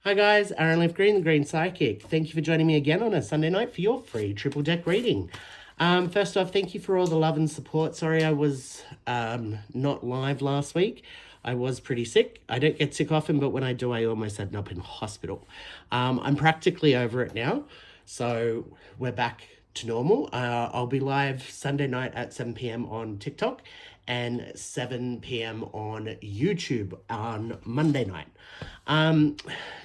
Hi guys, Aaron Leaf Green, the Green Psychic. Thank you for joining me again on a Sunday night for your free triple deck reading. First off, thank you for all the love and support. Sorry I was not live last week. I was pretty sick. I don't get sick often, but when I do, I almost end up in hospital. I'm practically over it now, so we're back to normal. I'll be live Sunday night at 7 p.m. on TikTok and 7 p.m. on YouTube on Monday night.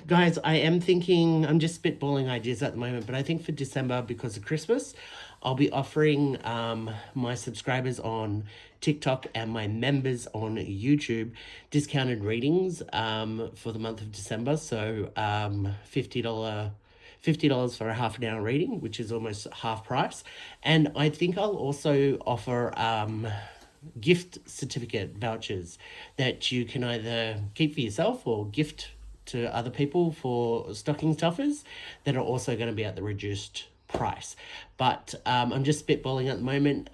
Guys, I am thinking, I'm just spitballing ideas at the moment, but I think for December, because of Christmas, I'll be offering my subscribers on TikTok and my members on YouTube discounted readings for the month of December. So $50 for a half an hour reading, which is almost half price. And I think I'll also offer gift certificate vouchers that you can either keep for yourself or gift to other people for stocking stuffers that are also going to be at the reduced price. But I'm just spitballing at the moment.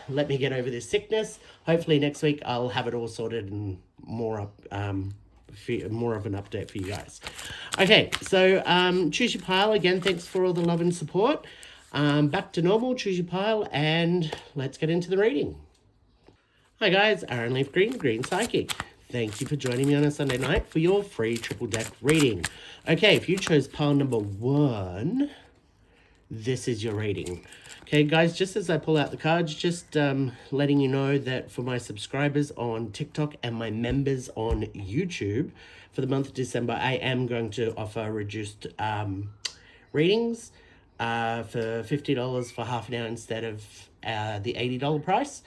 Let me get over this sickness. Hopefully next week I'll have it all sorted and more of an update for you guys. Okay, so choose your pile again. Thanks for all the love and support. Back to normal, choose your pile, and let's get into the reading. Hi guys, Aaron Leaf Green, Green Psychic. Thank you for joining me on a Sunday night for your free triple deck reading. Okay, if you chose pile number 1, this is your reading. Okay guys, just as I pull out the cards, just letting you know that for my subscribers on TikTok and my members on YouTube, for the month of December, I am going to offer reduced readings for $50 for half an hour instead of the $80 price.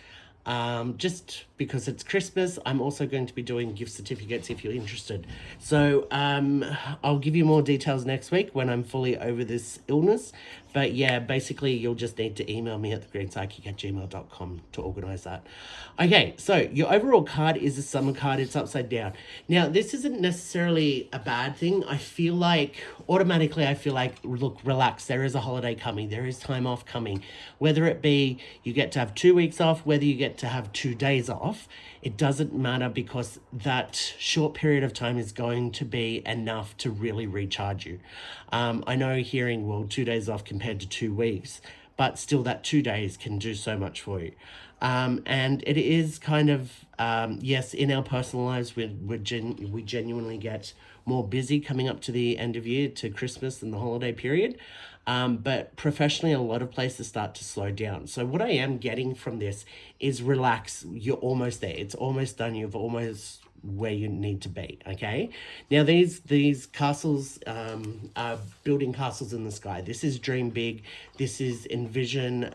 Just because it's Christmas, I'm also going to be doing gift certificates if you're interested. So I'll give you more details next week when I'm fully over this illness. But yeah, basically you'll just need to email me at thegreenpsychic@gmail.com to organize that. Okay, so your overall card is a summer card. It's upside down. Now, this isn't necessarily a bad thing. I feel like, look, relax. There is a holiday coming. There is time off coming. Whether it be you get to have 2 weeks off, whether you get to have 2 days off, it doesn't matter, because that short period of time is going to be enough to really recharge you. I know hearing, well, 2 days off compared to 2 weeks, but still that 2 days can do so much for you. And it is kind of, yes, in our personal lives, we genuinely get more busy coming up to the end of year, to Christmas and the holiday period. But professionally, a lot of places start to slow down. So what I am getting from this is relax. You're almost there. It's almost done. You've almost where you need to be. Okay. Now these castles are building castles in the sky. This is dream big. This is envision.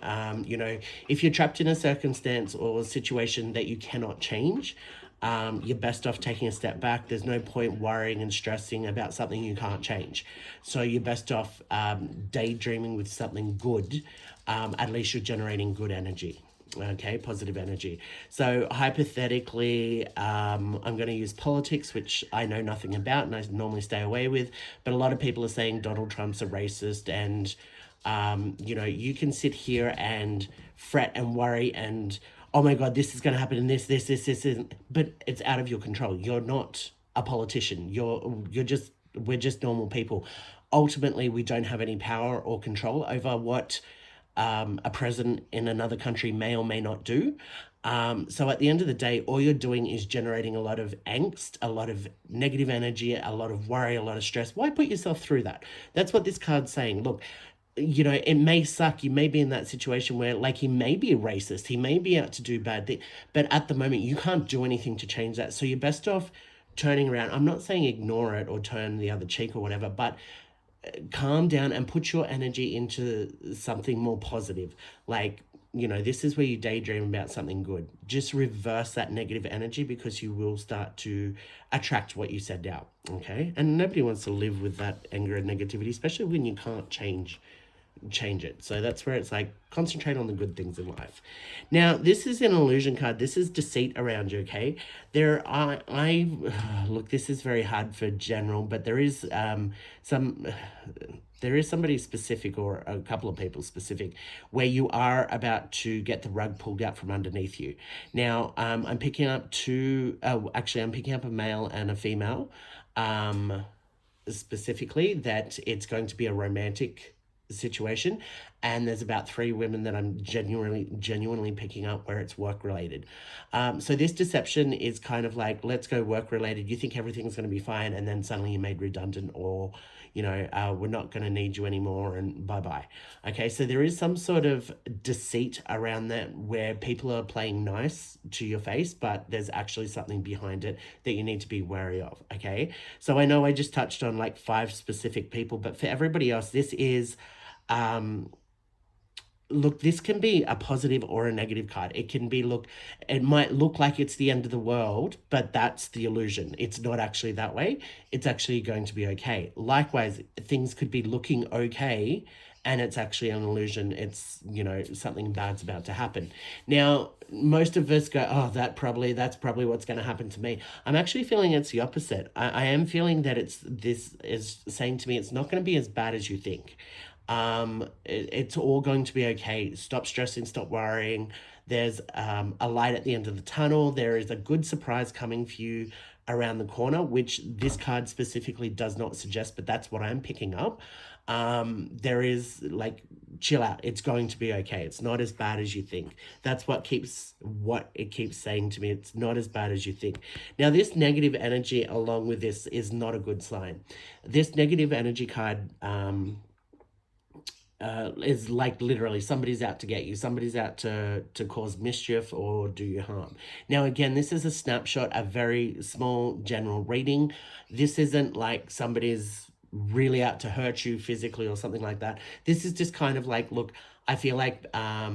If you're trapped in a circumstance or a situation that you cannot change, you're best off taking a step back. There's no point worrying and stressing about something you can't change. So you're best off daydreaming with something good. At least you're generating good energy. Okay, positive energy. So hypothetically, I'm going to use politics, which I know nothing about and I normally stay away with. But a lot of people are saying Donald Trump's a racist, and you can sit here and fret and worry and, oh my God, this is going to happen and this isn't. But it's out of your control. You're not a politician. We're just normal people. Ultimately, we don't have any power or control over what a president in another country may or may not do. So at the end of the day, all you're doing is generating a lot of angst, a lot of negative energy, a lot of worry, a lot of stress. Why put yourself through that? That's what this card's saying. Look, it may suck. You may be in that situation where, like, he may be a racist. He may be out to do bad things. But at the moment, you can't do anything to change that. So you're best off turning around. I'm not saying ignore it or turn the other cheek or whatever, but calm down and put your energy into something more positive. Like, this is where you daydream about something good. Just reverse that negative energy, because you will start to attract what you send out. Okay. And nobody wants to live with that anger and negativity, especially when you can't change it. So that's where it's like, concentrate on the good things in life. Now, this is an illusion card. This is deceit around you. Okay. Look, this is very hard for general, but there is somebody specific, or a couple of people specific, where you are about to get the rug pulled out from underneath you. Now, I'm picking up a male and a female. specifically that it's going to be a romantic situation, and there's about 3 women that I'm genuinely picking up where it's work related. So this deception is kind of like, let's go work related. You think everything's going to be fine, and then suddenly you're made redundant, or we're not going to need you anymore, and bye bye. Okay, so there is some sort of deceit around that where people are playing nice to your face, but there's actually something behind it that you need to be wary of. Okay, so I know I just touched on like 5 specific people, but for everybody else, this is look, this can be a positive or a negative card. It can be, look, it might look like it's the end of the world, but that's the illusion. It's not actually that way. It's actually going to be okay. Likewise, things could be looking okay, and it's actually an illusion. It's, something bad's about to happen. Now, most of us go, oh, that's probably what's going to happen to me. I'm actually feeling it's the opposite. I am feeling that this is saying to me, it's not going to be as bad as you think. It's all going to be okay. Stop stressing, stop worrying. There's a light at the end of the tunnel. There is a good surprise coming for you around the corner, which this card specifically does not suggest, but that's what I'm picking up. There is, like, chill out. It's going to be okay. It's not as bad as you think. That's what it keeps saying to me. It's not as bad as you think. Now, this negative energy along with this is not a good sign. This negative energy card, is like literally somebody's out to get you, somebody's out to cause mischief or do you harm. Now, again, this is a snapshot, a very small general reading. This isn't like somebody's really out to hurt you physically or something like that. This is just kind of like, look, I feel like a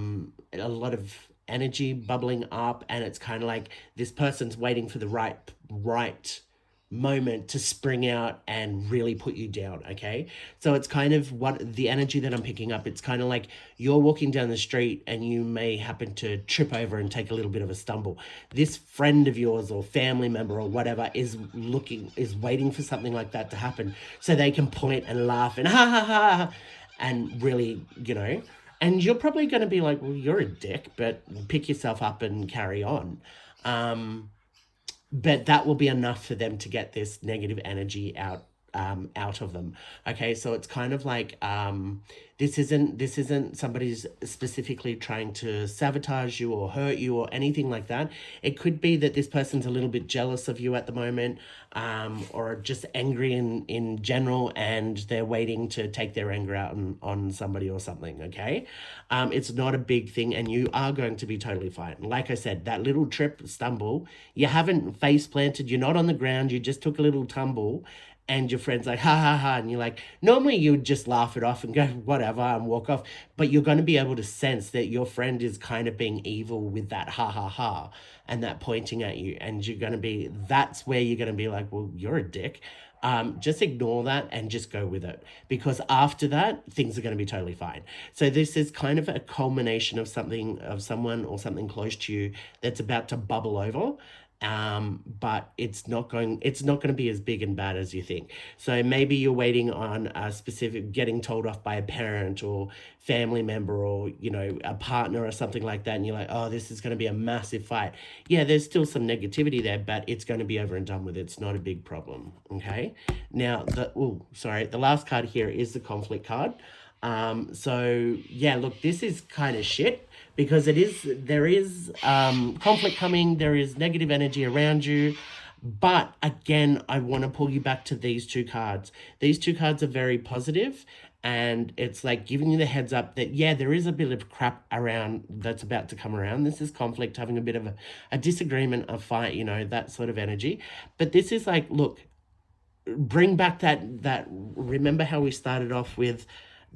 lot of energy bubbling up, and it's kind of like this person's waiting for the right moment to spring out and really put you down. Okay, so it's kind of what the energy that I'm picking up. It's kind of like you're walking down the street and you may happen to trip over and take a little bit of a stumble. This friend of yours or family member or whatever is waiting for something like that to happen so they can point and laugh and ha ha ha, and really, and you're probably going to be like, well, you're a dick, but pick yourself up and carry on. But that will be enough for them to get this negative energy out of them. Okay, so it's kind of like this isn't somebody's specifically trying to sabotage you or hurt you or anything like that. It could be that this person's a little bit jealous of you at the moment, or just angry in general, and they're waiting to take their anger out on somebody or something. Okay, it's not a big thing, and you are going to be totally fine. Like I said, that little stumble, you haven't face planted, you're not on the ground, you just took a little tumble, and your friend's like, ha ha ha, and you're like, normally you would just laugh it off and go, whatever, and walk off, but you're going to be able to sense that your friend is kind of being evil with that ha ha ha and that pointing at you, and that's where you're going to be like, well, you're a dick. Just ignore that and just go with it, because after that, things are going to be totally fine. So this is kind of a culmination of someone or something close to you that's about to bubble over. But it's not going to be as big and bad as you think. So maybe you're waiting on a specific, getting told off by a parent or family member or, a partner or something like that. And you're like, oh, this is going to be a massive fight. Yeah, there's still some negativity there, but it's going to be over and done with. It's not a big problem. Okay. Now, the last card here is the conflict card. So yeah, look, this is kind of shit, because there is conflict coming, there is negative energy around you. But again, I want to pull you back to these 2 cards. These 2 cards are very positive, and it's like giving you the heads up that, yeah, there is a bit of crap around that's about to come around. This is conflict, having a bit of a disagreement, a fight, that sort of energy. But this is like, look, bring back that remember how we started off with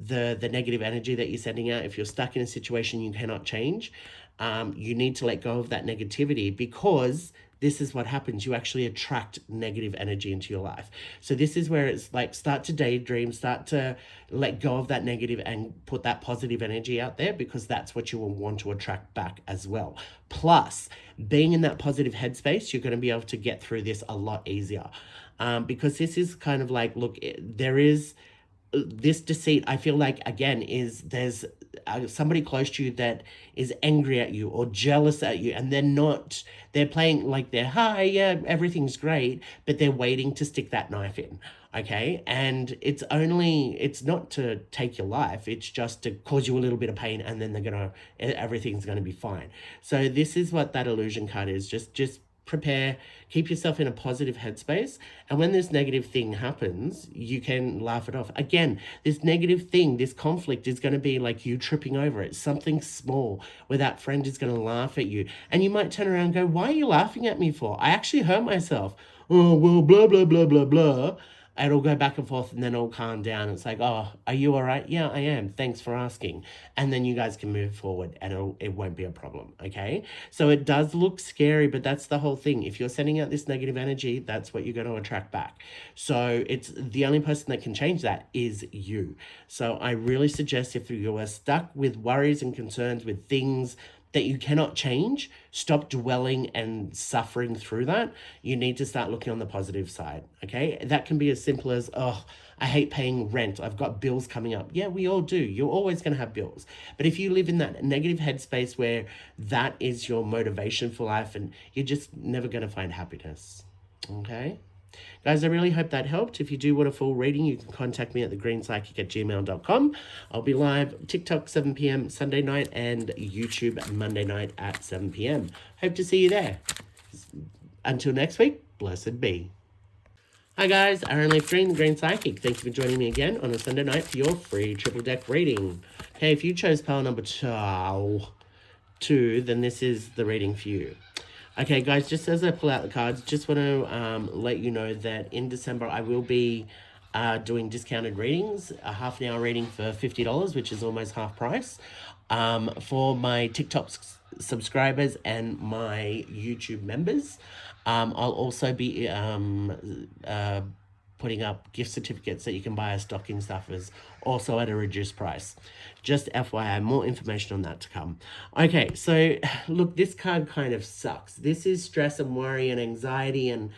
the negative energy that you're sending out. If you're stuck in a situation you cannot change, you need to let go of that negativity, because this is what happens. You actually attract negative energy into your life. So this is where it's like, start to daydream, start to let go of that negative and put that positive energy out there, because that's what you will want to attract back as well. Plus, being in that positive headspace, you're going to be able to get through this a lot easier, because this is kind of like, look, there is this deceit. I feel like, again, there's somebody close to you that is angry at you or jealous at you, and they're playing like they're, hi, yeah, everything's great, but they're waiting to stick that knife in. Okay, and it's not to take your life, it's just to cause you a little bit of pain, and then everything's gonna be fine. So this is what that illusion card is. Just prepare, keep yourself in a positive headspace, and when this negative thing happens, you can laugh it off. Again, this negative thing, this conflict is going to be like you tripping over it, something small where that friend is going to laugh at you, and you might turn around and go, why are you laughing at me for? I actually hurt myself. Oh, well, blah blah blah blah blah. It'll go back and forth, and then it'll calm down. It's like, oh, are you all right? Yeah, I am. Thanks for asking. And then you guys can move forward, and it won't be a problem. Okay. So it does look scary, but that's the whole thing. If you're sending out this negative energy, that's what you're going to attract back. So it's the only person that can change that is you. So I really suggest, if you are stuck with worries and concerns with things that you cannot change, stop dwelling and suffering through that. You need to start looking on the positive side. Okay. That can be as simple as, oh, I hate paying rent. I've got bills coming up. Yeah, we all do. You're always going to have bills. But if you live in that negative headspace where that is your motivation for life, and you're just never going to find happiness. Okay. Guys, I really hope that helped. If you do want a full reading, you can contact me at thegreenpsychic@gmail.com. I'll be live TikTok 7 p.m. Sunday night and YouTube Monday night at 7 p.m. Hope to see you there. Until next week, blessed be. Hi guys, Aaron Leaf Green, the Green Psychic. Thank you for joining me again on a Sunday night for your free triple deck reading. Okay, if you chose pile number 2, then this is the reading for you. Okay, guys, just as I pull out the cards, just want to let you know that in December I will be doing discounted readings, a half an hour reading for $50, which is almost half price, for my TikTok subscribers and my YouTube members. I'll also be putting up gift certificates that you can buy as stocking stuffers, also at a reduced price. Just FYI, more information on that to come. Okay, so look, this card kind of sucks. This is stress and worry and anxiety and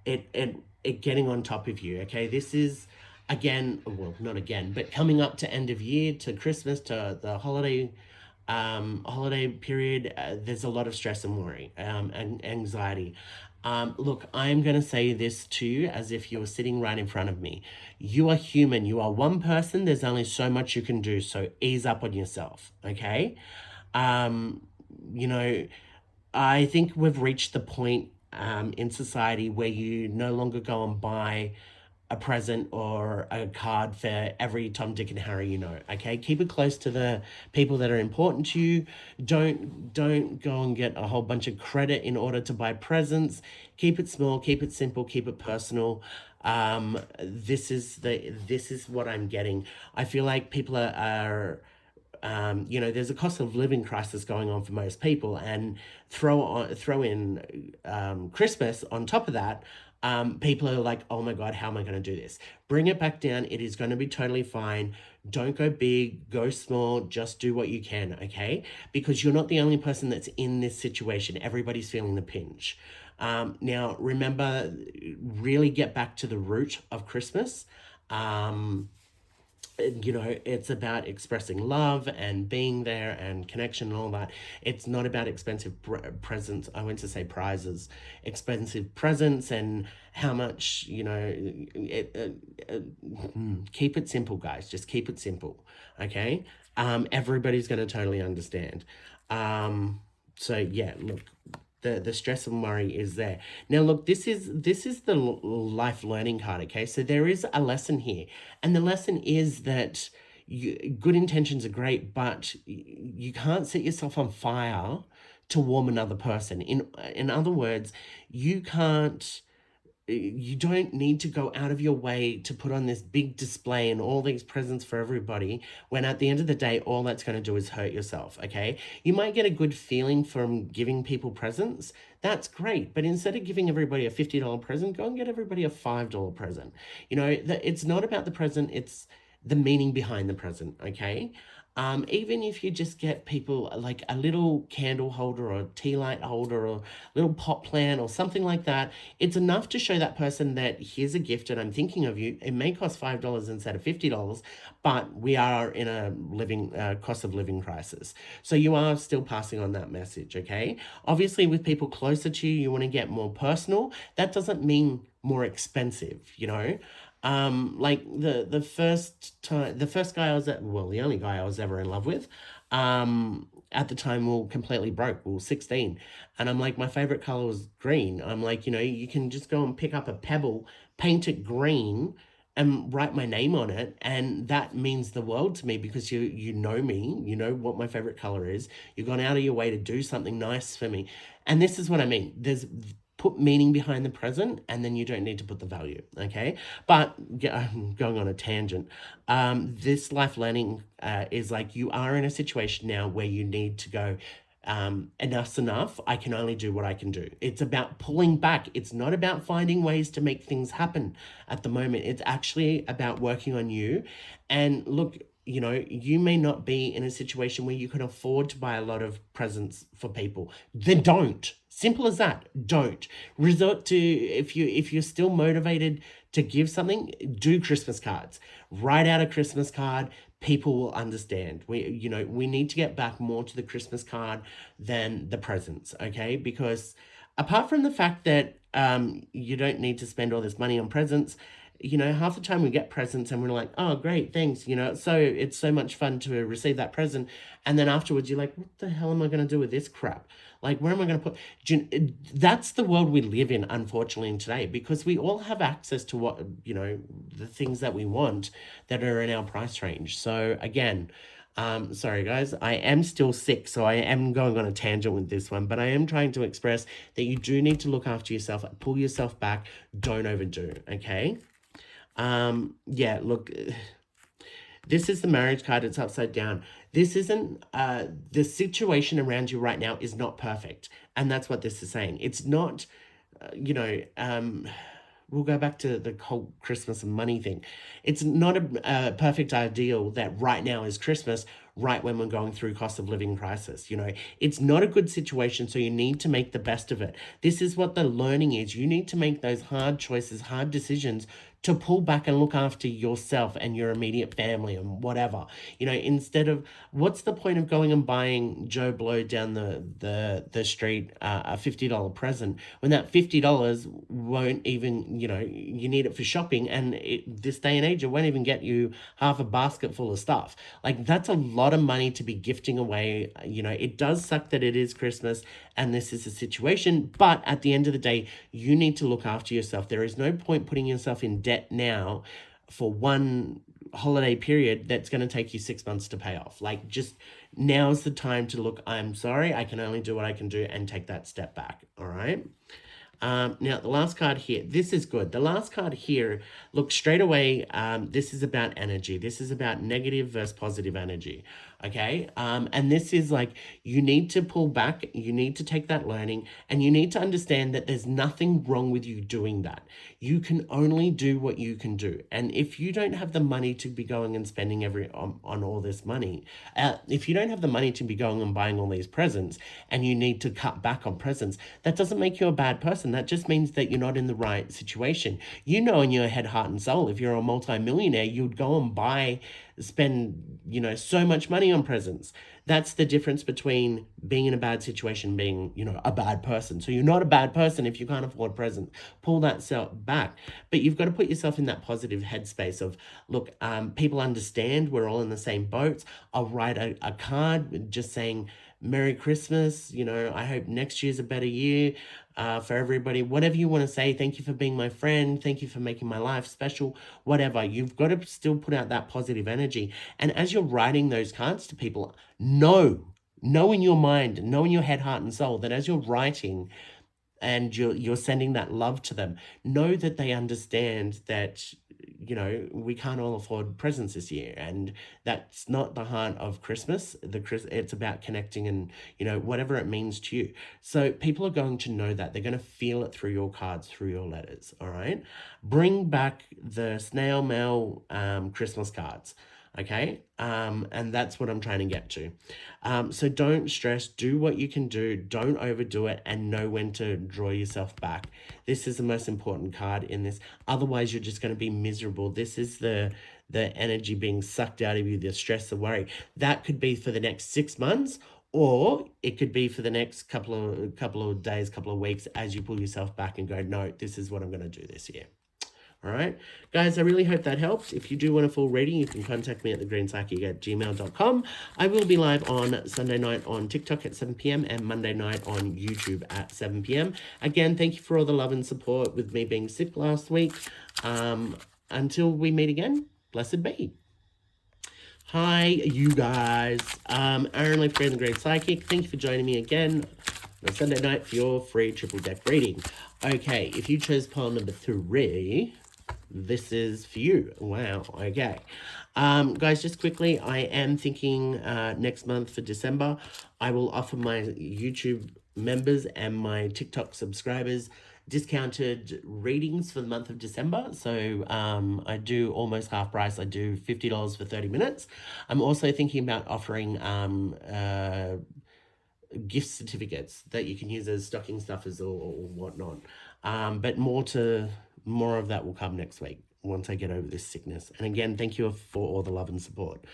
it getting on top of you. Okay, this is again, well, not again, but coming up to end of year, to Christmas, to the holiday period. There's a lot of stress and worry and anxiety. Look, I'm going to say this to you as if you were sitting right in front of me. You are human. You are one person. There's only so much you can do. So ease up on yourself. Okay. You know, I think we've reached the point in society where you no longer go and buy a present or a card for every Tom, Dick, and Harry you know. Okay, keep it close to the people that are important to you. Don't go and get a whole bunch of credit in order to buy presents. Keep it small, keep it simple, keep it personal. This is what I'm getting. I feel like people are there's a cost of living crisis going on for most people, and throw in Christmas on top of that. People are like, oh my God, how am I going to do this? Bring it back down. It is going to be totally fine. Don't go big, go small, just do what you can, okay? Because you're not the only person that's in this situation. Everybody's feeling the pinch. Now, remember, really get back to the root of Christmas. It's about expressing love and being there and connection and all that. It's not about expensive presents. I went to say prizes, expensive presents and how much, keep it simple, guys. Just keep it simple. Okay. Everybody's going to totally understand. So yeah, look, the stress and worry is there. Now look, this is the life learning card, okay? So there is a lesson here. And the lesson is that good intentions are great, but you can't set yourself on fire to warm another person. In other words, you don't need to go out of your way to put on this big display and all these presents for everybody, when at the end of the day, all that's going to do is hurt yourself, okay? You might get a good feeling from giving people presents. That's great. But instead of giving everybody a $50 present, go and get everybody a $5 present. It's not about the present. It's the meaning behind the present, okay? Even if you just get people like a little candle holder or a tea light holder or a little pot plant or something like that, it's enough to show that person that here's a gift and I'm thinking of you. It may cost $5 instead of $50, but we are in a cost of living crisis. So you are still passing on that message, okay? Obviously, with people closer to you, you want to get more personal. That doesn't mean more expensive, Like the first guy I was at, well, the only guy I was ever in love with, at the time we were completely broke. We were 16. And I'm like, my favorite color was green. I'm like, you can just go and pick up a pebble, paint it green, and write my name on it, and that means the world to me because you know me, you know what my favorite color is. You've gone out of your way to do something nice for me. And this is what I mean. There's put meaning behind the present, and then you don't need to put the value. Okay, but I'm going on a tangent. This life learning is like, you are in a situation now where you need to go, enough's enough. I can only do what I can do. It's about pulling back. It's not about finding ways to make things happen at the moment. It's actually about working on you. And look, you may not be in a situation where you can afford to buy a lot of presents for people. Then don't. Simple as that. Don't. Resort to, if you're still motivated to give something, do Christmas cards. Write out a Christmas card. People will understand. We need to get back more to the Christmas card than the presents, okay? Because apart from the fact that you don't need to spend all this money on presents, half the time we get presents and we're like, oh, great, thanks. So it's so much fun to receive that present. And then afterwards, you're like, what the hell am I going to do with this crap? Like, where am I going to put? That's the world we live in, unfortunately, today, because we all have access to the things that we want that are in our price range. So again, sorry guys, I am still sick, so I am going on a tangent with this one, but I am trying to express that you do need to look after yourself, pull yourself back, don't overdo, okay? Yeah, look, this is the marriage card. It's upside down. This isn't, the situation around you right now is not perfect. And that's what this is saying. It's not, we'll go back to the whole Christmas and money thing. It's not a perfect ideal that right now is Christmas, right when we're going through cost of living crisis. It's not a good situation, so you need to make the best of it. This is what the learning is. You need to make those hard choices, hard decisions to pull back and look after yourself and your immediate family and whatever. Instead of, what's the point of going and buying Joe Blow down the street a $50 present when that $50 won't even, you need it for shopping, and this day and age it won't even get you half a basket full of stuff. Like, that's a lot of money to be gifting away. It does suck that it is Christmas and this is a situation, but at the end of the day, you need to look after yourself. There is no point putting yourself in debt now for one holiday period that's going to take you 6 months to pay off. Like, just now's the time to look, I'm sorry, I can only do what I can do, and take that step back. All right. Now, the last card here, this is good. The last card here, look, straight away, this is about energy. This is about negative versus positive energy, okay? And this is like, you need to pull back, you need to take that learning, and you need to understand that there's nothing wrong with you doing that. You can only do what you can do. And if you don't have the money to be going and spending on all this money, if you don't have the money to be going and buying all these presents, and you need to cut back on presents, that doesn't make you a bad person. That just means that you're not in the right situation. In your head, heart, and soul, if you're a multimillionaire, you'd go and spend, so much money on presents. That's the difference between being in a bad situation and being, a bad person. So you're not a bad person if you can't afford presents. Pull that self back. But you've got to put yourself in that positive headspace of, look, people understand we're all in the same boats. I'll write a card just saying, Merry Christmas, I hope next year's a better year for everybody. Whatever you want to say, thank you for being my friend, thank you for making my life special, whatever. You've got to still put out that positive energy. And as you're writing those cards to people, know in your mind, know in your head, heart, and soul that as you're writing and you're sending that love to them, know that they understand that we can't all afford presents this year, and that's not the heart of Christmas. It's about connecting and whatever it means to you. So people are going to know that. They're going to feel it through your cards, through your letters. All right, bring back the snail mail Christmas cards. Okay, and that's what I'm trying to get to. So don't stress, do what you can do, don't overdo it, and know when to draw yourself back. This is the most important card in this. Otherwise, you're just going to be miserable. This is the energy being sucked out of you, the stress, the worry. That could be for the next 6 months, or it could be for the next couple of days, couple of weeks, as you pull yourself back and go, no, this is what I'm going to do this year. All right, guys, I really hope that helps. If you do want a full reading, you can contact me at thegreenpsychic@gmail.com. I will be live on Sunday night on TikTok at 7 p.m. and Monday night on YouTube at 7 p.m. Again, thank you for all the love and support with me being sick last week. Until we meet again, blessed be. Hi, you guys. Aaron Lifgren, the Green Psychic. Thank you for joining me again on Sunday night for your free triple deck reading. Okay, if you chose pile number 3, this is for you. Wow, okay. Guys, just quickly, I am thinking next month for December, I will offer my YouTube members and my TikTok subscribers discounted readings for the month of December. So I do almost half price. I do $50 for 30 minutes. I'm also thinking about offering gift certificates that you can use as stocking stuffers or whatnot. But more of that will come next week once I get over this sickness. And again, thank you for all the love and support.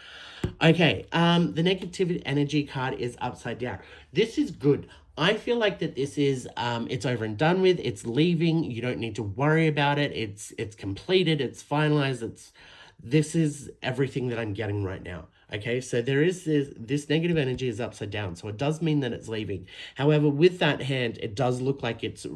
Okay, the negative energy card is upside down. This is good. I feel like that this is it's over and done with. It's leaving. You don't need to worry about it. It's completed. It's finalized. This is everything that I'm getting right now. Okay, so there is this negative energy is upside down, so it does mean that it's leaving. However, with that hand, it does look like it's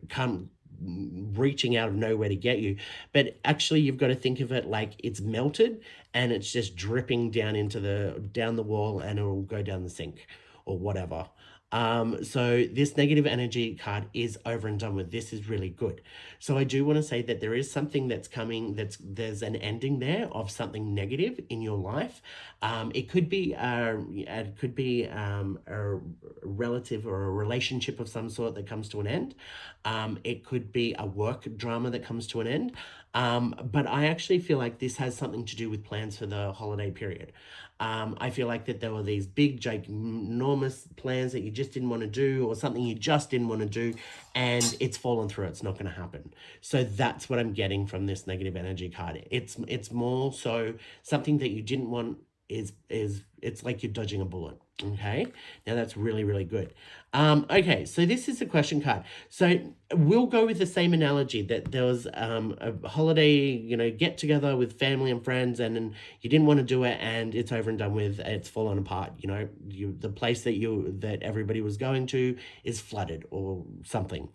come reaching out of nowhere to get you, but actually you've got to think of it like it's melted and it's just dripping down the wall, and it will go down the sink or whatever. So this negative energy card is over and done with. This is really good. So I do want to say that there is something that's coming, there's an ending there of something negative in your life. It could be a relative or a relationship of some sort that comes to an end. It could be a work drama that comes to an end. But I actually feel like this has something to do with plans for the holiday period. I feel like that there were these big, ginormous plans that you just didn't want to do, or something you just didn't want to do, and it's fallen through. It's not going to happen. So that's what I'm getting from this negative energy card. It's more so something that you didn't want is it's like you're dodging a bullet. Okay, now that's really, really good. Okay, so this is a question card. So we'll go with the same analogy that there was a holiday, get together with family and friends, and then you didn't want to do it, and it's over and done with. It's fallen apart. The place that everybody was going to is flooded or something.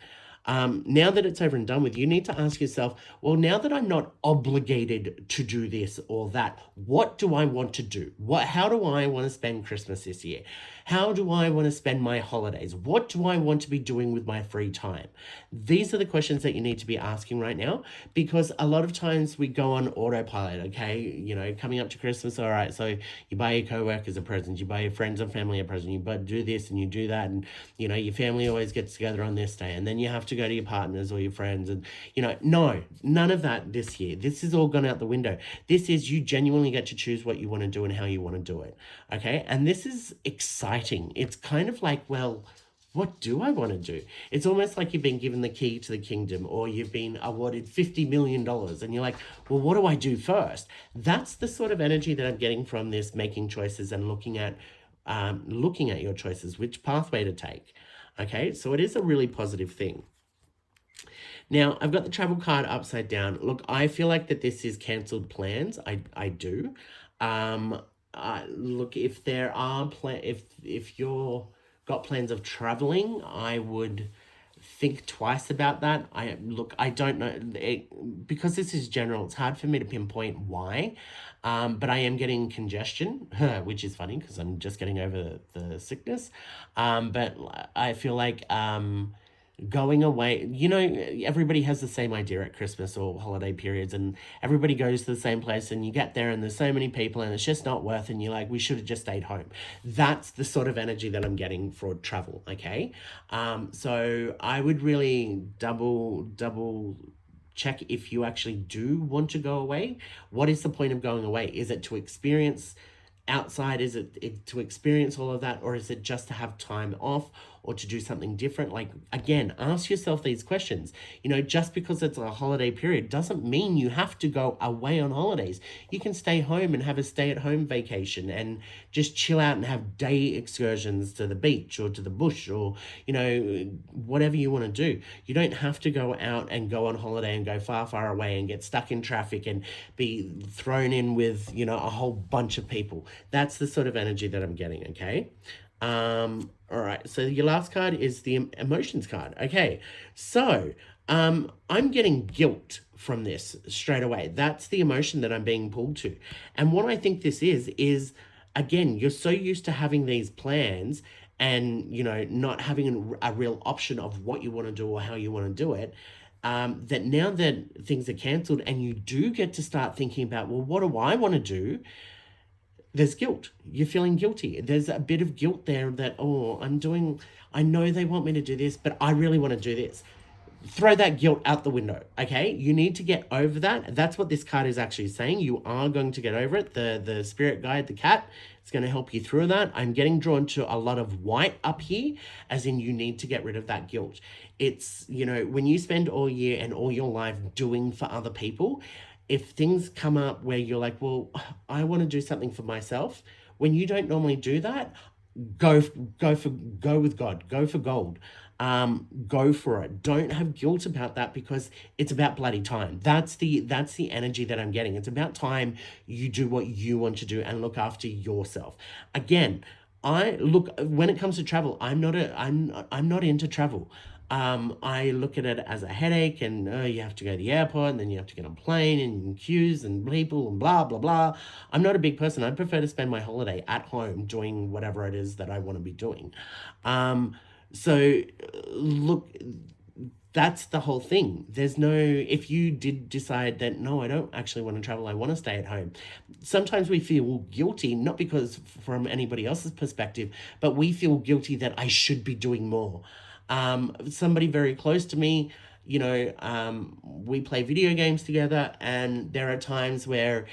Now that it's over and done with, you need to ask yourself, well, now that I'm not obligated to do this or that, what do I want to do? How do I want to spend Christmas this year? How do I want to spend my holidays? What do I want to be doing with my free time? These are the questions that you need to be asking right now, because a lot of times we go on autopilot, okay? Coming up to Christmas, all right, so you buy your co-workers a present, you buy your friends and family a present, you do this and you do that, and, your family always gets together on this day, and then you have to go to your partners or your friends, and, no, none of that this year. This is all gone out the window. This is you genuinely get to choose what you want to do and how you want to do it, okay? And this is exciting. It's kind of like, well, what do I want to do? It's almost like you've been given the key to the kingdom, or you've been awarded $50 million, and you're like, well, what do I do first? That's the sort of energy that I'm getting from this making choices and looking at your choices, which pathway to take. Okay, so it is a really positive thing. Now, I've got the travel card upside down. Look, I feel like that this is cancelled plans. I do. Look, if there are if you're got plans of traveling, I would think twice about that. I don't know, because this is general, it's hard for me to pinpoint why, but I am getting congestion, which is funny because I'm just getting over the sickness, but I feel like going away, everybody has the same idea at Christmas or holiday periods, and everybody goes to the same place, and you get there and there's so many people and it's just not worth it, and you're like, we should have just stayed home. That's the sort of energy that I'm getting for travel, okay? So I would really double check if you actually do want to go away. What is the point of going away? Is it to experience outside? Is it to experience all of that, or is it just to have time off, or to do something different. Like, again, ask yourself these questions. You know, just because it's a holiday period doesn't mean you have to go away on holidays. You can stay home and have a stay-at-home vacation and just chill out and have day excursions to the beach or to the bush, or, you know, whatever you want to do. You don't have to go out and go on holiday and go far, far away and get stuck in traffic and be thrown in with, you know, a whole bunch of people. That's the sort of energy that I'm getting, okay? All right, so your last card is the emotions card. Okay, so I'm getting guilt from this straight away. That's the emotion that I'm being pulled to. And what I think this is, again, you're so used to having these plans and, you know, not having a real option of what you want to do or how you want to do it, that now that things are cancelled and you do get to start thinking about, well, what do I want to do? There's guilt. You're feeling guilty. There's a bit of guilt there that, oh, I know they want me to do this, but I really want to do this. Throw that guilt out the window, okay? You need to get over that. That's what this card is actually saying. You are going to get over it. The spirit guide, the cat, is going to help you through that. I'm getting drawn to a lot of white up here, as in you need to get rid of that guilt. It's, you know, when you spend all year and all your life doing for other people, if things come up where you're like, well, I want to do something for myself, when you don't normally do that, go with God, go for gold. Go for it. Don't have guilt about that, because it's about bloody time. That's the energy that I'm getting. It's about time you do what you want to do and look after yourself. Again, when it comes to travel, I'm not into travel. I look at it as a headache, and you have to go to the airport, and then you have to get on a plane and queues and people and blah, blah, blah. I'm not a big person. I prefer to spend my holiday at home doing whatever it is that I want to be doing. So look, that's the whole thing. If you did decide that, no, I don't actually want to travel, I want to stay at home. Sometimes we feel guilty, not because from anybody else's perspective, but we feel guilty that I should be doing more. Somebody very close to me, you know, we play video games together, and there are times where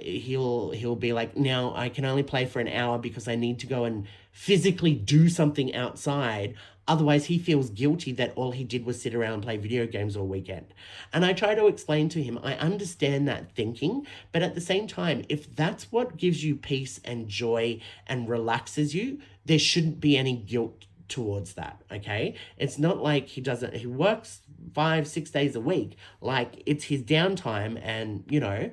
he'll be like, now I can only play for an hour because I need to go and physically do something outside. Otherwise, he feels guilty that all he did was sit around and play video games all weekend. And I try to explain to him, I understand that thinking, but at the same time, if that's what gives you peace and joy and relaxes you, there shouldn't be any guilt towards that, okay? It's not like he works 5-6 days a week, like it's his downtime, and, you know,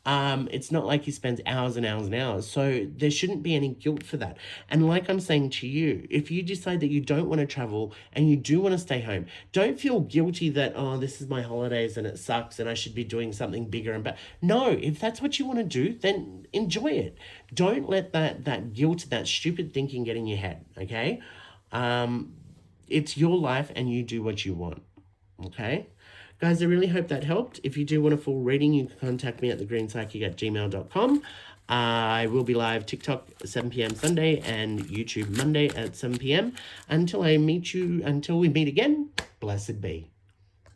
it's not like he spends hours and hours and hours. So there shouldn't be any guilt for that. And like I'm saying to you, if you decide that you don't want to travel and you do want to stay home, don't feel guilty that, oh, this is my holidays and it sucks and I should be doing something bigger and better. No, if that's what you want to do, then enjoy it. Don't let that guilt, that stupid thinking get in your head, okay? It's your life and you do what you want, okay? Guys, I really hope that helped. If you do want a full reading, you can contact me at thegreenpsychic@gmail.com. I will be live TikTok 7 p.m. Sunday and YouTube Monday at 7 p.m. Until we meet again, blessed be.